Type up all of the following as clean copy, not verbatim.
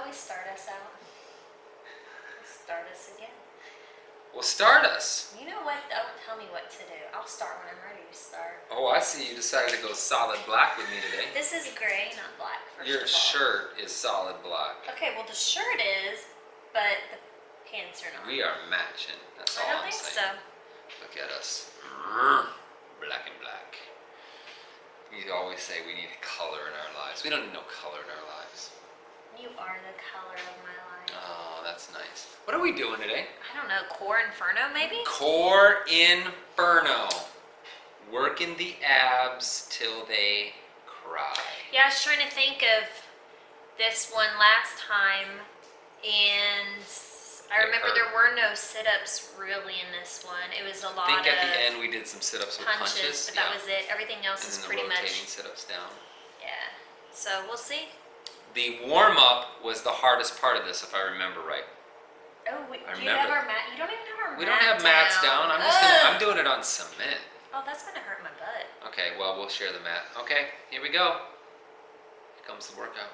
always start us out. Start us again. Well, start us. You know what? Don't tell me what to do. I'll start when I'm ready to start. Oh, I see you decided to go solid black with me today. This is gray, not black. Your shirt is solid black. Okay, well the shirt is, but the pants are not. We are matching. That's all I'm saying. I don't think so. Look at us. Black and black. You always say we need color in our lives. We don't need no color in our lives. You are the color of my life. Oh, that's nice. What are we doing today? I don't know, Core Inferno maybe? Core Inferno. Working the abs till they cry. Yeah, I was trying to think of this one last time, and I remember there were no sit-ups really in this one. It was a lot of I think at the end we did some sit-ups with punches. But that was it. Everything else is pretty much... And then the rotating sit-ups down. Yeah, so we'll see. The warm-up was the hardest part of this, if I remember right. Oh, you don't even have our mats down. We don't have mats down. I'm doing it on cement. Oh, that's gonna hurt my butt. Okay, well, we'll share the mat. Okay, here we go. Here comes the workout.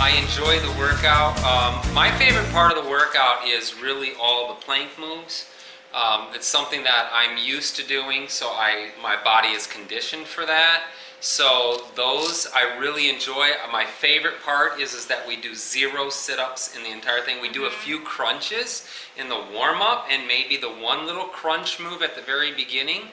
I enjoy the workout. My favorite part of the workout is really all the plank moves. It's something that I'm used to doing, so my body is conditioned for that. So those I really enjoy. My favorite part is that we do 0 sit-ups in the entire thing. We do a few crunches in the warm-up and maybe the one little crunch move at the very beginning.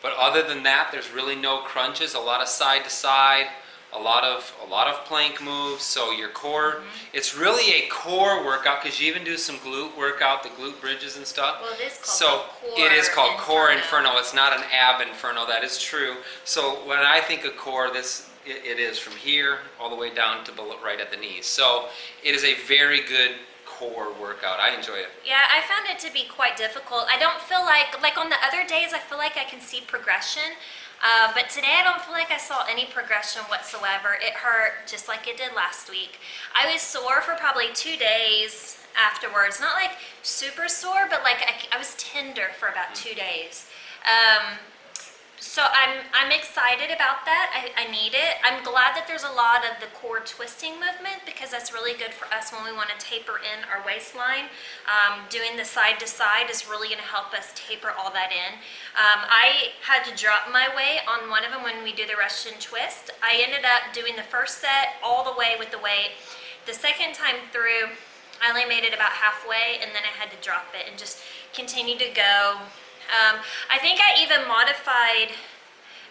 But other than that, there's really no crunches. A lot of side to side, a lot of plank moves. So your core, it's really a core workout because you even do some glute workout, the glute bridges and stuff. Well, it is called it is called Core Inferno. It's not an ab inferno. That is true. So when I think of core, it is from here all the way down to right at the knees. So it is a very good core workout. I enjoy it. Yeah, I found it to be quite difficult. I don't feel like on the other days, I feel like I can see progression. But today I don't feel like I saw any progression whatsoever. It hurt just like it did last week. I was sore for probably 2 days afterwards. Not like super sore, but like I was tender for about 2 days. So I'm excited about that. I need it. I'm glad that there's a lot of the core twisting movement because that's really good for us when we want to taper in our waistline. Doing the side to side is really going to help us taper all that in. I had to drop my weight on one of them when we do the Russian twist. I ended up doing the first set all the way with the weight. The second time through, I only made it about halfway and then I had to drop it and just continue to go I think I even modified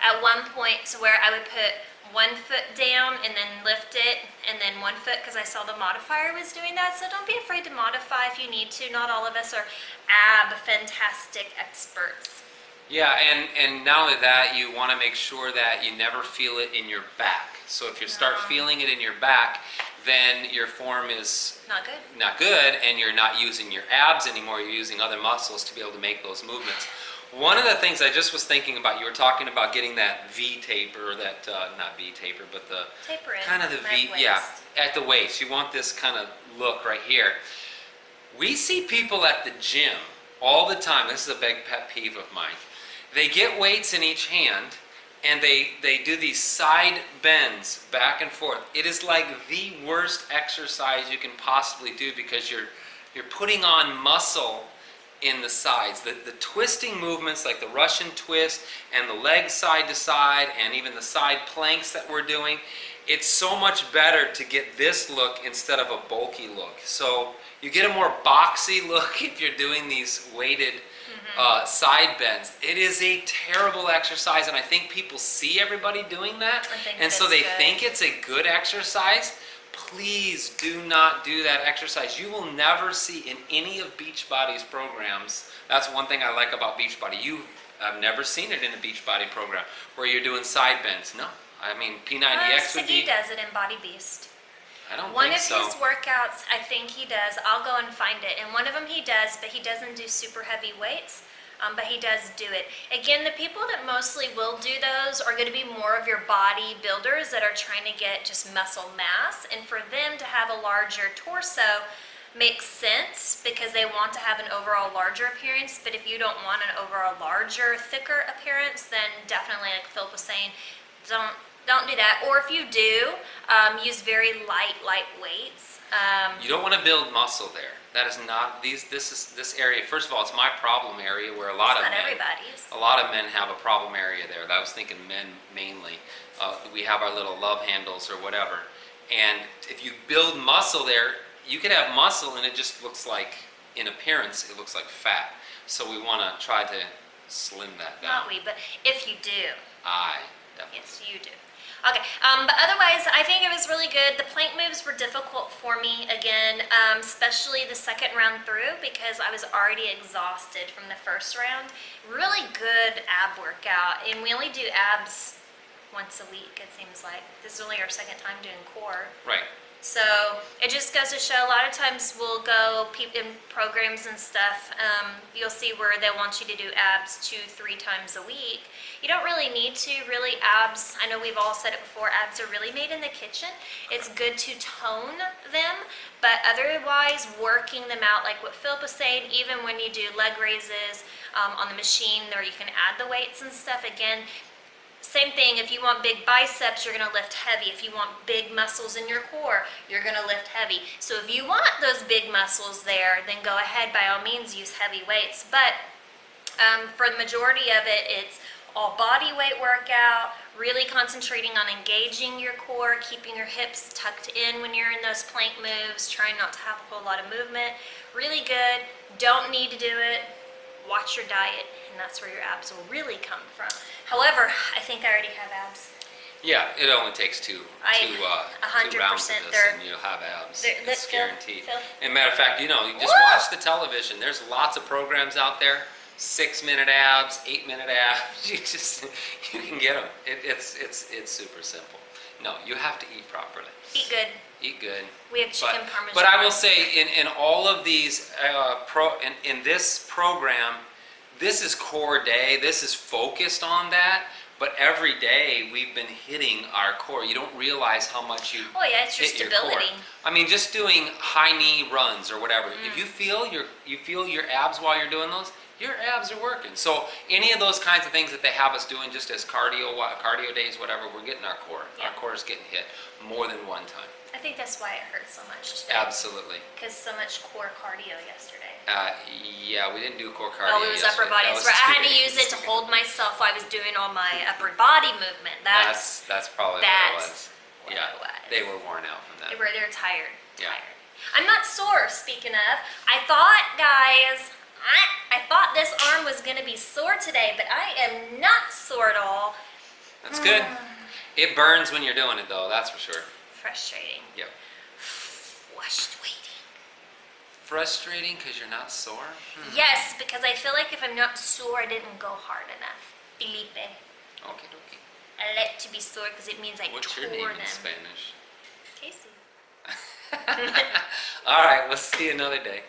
at one point to where I would put 1 foot down and then lift it, and then 1 foot, because I saw the modifier was doing that. So don't be afraid to modify if you need to. Not all of us are fantastic experts. Yeah, and not only that, you want to make sure that you never feel it in your back. So if you start feeling it in your back, then your form is not good, and you're not using your abs anymore. You're using other muscles to be able to make those movements. One of the things I just was thinking about, you were talking about getting that V taper, that not V taper, but the taper in, kind of the V, yeah, at the waist. You want this kind of look right here. We see people at the gym all the time. This is a big pet peeve of mine. They get weights in each hand, and they do these side bends back and forth. It is like the worst exercise you can possibly do, because you're putting on muscle in the sides. The twisting movements, like the Russian twist and the legs side to side, and even the side planks that we're doing, it's so much better to get this look instead of a bulky look. So you get a more boxy look if you're doing these weighted side bends. It is a terrible exercise, and I think people see everybody doing that, and so they think it's a good exercise. Please do not do that exercise. You will never see in any of Beachbody's programs. That's one thing I like about Beachbody. I've never seen it in a Beachbody program where you're doing side bends. No, I mean P90X would be. Siggy does it in Body Beast. I don't One think of so. his workouts, I think he does. I'll go and find it. And one of them he does, but he doesn't do super heavy weights. But he does do it. Again, the people that mostly will do those are going to be more of your body builders that are trying to get just muscle mass. And for them to have a larger torso makes sense, because they want to have an overall larger appearance. But if you don't want an overall larger, thicker appearance, then definitely, like Philip was saying, don't do that. Or if you do, use very light weights. You don't want to build muscle there. That is not this area. First of all, it's my problem area where a lot of men have a problem area there. I was thinking men mainly. We have our little love handles or whatever, and if you build muscle there, you could have muscle and it just looks like, in appearance, it looks like fat. So we want to try to slim that down. Not we, but if you do. I definitely. Yes, you do. Okay, but otherwise, I think it was really good. The plank moves were difficult for me, again, especially the second round through, because I was already exhausted from the first round. Really good ab workout, and we only do abs once a week, it seems like. This is only our second time doing core. Right. So it just goes to show, a lot of times we'll go in programs and stuff, you'll see where they want you to do abs 2-3 times a week. You don't really need to. Really, abs, I know we've all said it before, abs are really made in the kitchen. It's good to tone them, but otherwise working them out, like what Philip was saying, even when you do leg raises on the machine, or you can add the weights and stuff, again, same thing. If you want big biceps, you're going to lift heavy. If you want big muscles in your core, you're going to lift heavy. So if you want those big muscles there, then go ahead, by all means, use heavy weights. But for the majority of it, it's all body weight workout, really concentrating on engaging your core, keeping your hips tucked in when you're in those plank moves, trying not to have a whole lot of movement. Really good. Don't need to do it. Watch your diet, and that's where your abs will really come from. However, I think I already have abs. Yeah, it only takes two rounds of this, and you'll have abs. It's guaranteed. And matter of fact, you just watch the television. There's lots of programs out there. 6-minute abs, 8-minute abs. You can get them. It's super simple. No, you have to eat properly. Eat good. Eat good. We have chicken parmesan. But I will say, in all of these in this program, this is core day. This is focused on that. But every day we've been hitting our core. You don't realize how much you it's your hit stability. your core. I mean, just doing high knee runs or whatever. If you feel your abs while you're doing those, your abs are working. So any of those kinds of things that they have us doing just as cardio days, whatever, we're getting our core. Yeah. Our core is getting hit more than one time. I think that's why it hurt so much today. Absolutely. Because so much core cardio yesterday. Yeah, we didn't do core cardio. Oh, it was upper body. I had to use it to hold myself while I was doing all my upper body movement. That's probably what it was. What Yeah, it was. they were worn out from that. They're tired. Yeah. Tired. I'm not sore, speaking of. I thought, guys, I thought this arm was gonna be sore today, but I am not sore at all. That's good. It burns when you're doing it though, that's for sure. Frustrating. Yep. Frustrating. Frustrating because you're not sore? Yes, because I feel like if I'm not sore, I didn't go hard enough. Felipe. Okay, okay. I like to be sore because it means I What's tore your name them. in Spanish? Casey. All right, we'll see you another day.